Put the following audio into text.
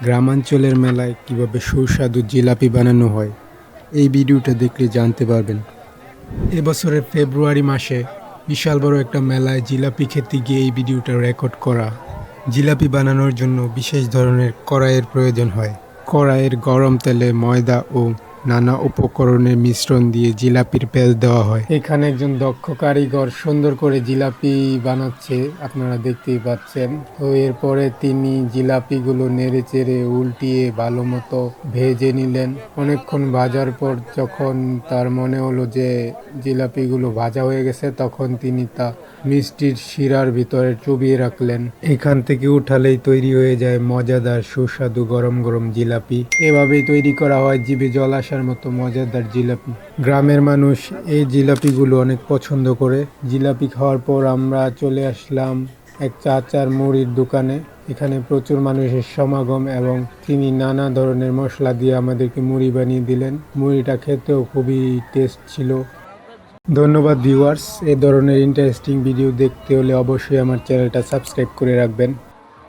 গ্রামাঞ্চলের মেলায় কিভাবে সুস্বাদু জিলাপি বানানো হয় এই ভিডিওটা দেখলে জানতে পারবেন। এবছরের ফেব্রুয়ারি মাসে বিশাল বড় একটা মেলায় জিলাপি খেতে গিয়ে এই ভিডিওটা রেকর্ড করা। জিলাপি বানানোর জন্য বিশেষ ধরনের কড়াইয়ের প্রয়োজন হয়। কড়াইয়ের গরম তেলে ময়দা ও নানা উপকরণের মিশ্রণ দিয়ে জিলাপির পেঁচ দেওয়া হয়। এখানে একজন দক্ষ কারিগর সুন্দর করে জিলাপি বানাচ্ছে, আপনারা দেখতেই পাচ্ছেন। তো এরপরে তিনি জিলাপিগুলো নেড়ে চেড়ে উল্টিয়ে ভালো মতো ভেজে নিলেন। অনেকক্ষণ ভাজার পর যখন তার মনে হলো যে জিলাপিগুলো ভাজা হয়ে গেছে, তখন তিনি তা মিষ্টির শিরার ভিতরে চুবিয়ে রাখলেন। এখান থেকে উঠালেই তৈরি হয়ে যায় মজাদার সুস্বাদু গরম গরম জিলাপি। এভাবেই তৈরি করা হয় জিভে জল আসার মতো মজাদার জিলাপি। গ্রামের মানুষ এই জিলাপিগুলো অনেক পছন্দ করে। জিলাপি খাওয়ার পর আমরা চলে আসলাম এক চাচার মুড়ির দোকানে। এখানে প্রচুর মানুষের সমাগম এবং তিনি নানা ধরনের মশলা দিয়ে আমাদেরকে মুড়ি বানিয়ে দিলেন। মুড়িটা খেতেও খুবই টেস্ট ছিল। ধন্যবাদ ভিউয়ার্স। এ ধরনের ইন্টারেস্টিং ভিডিও দেখতে হলে অবশ্যই আমার চ্যানেলটা সাবস্ক্রাইব করে রাখবেন।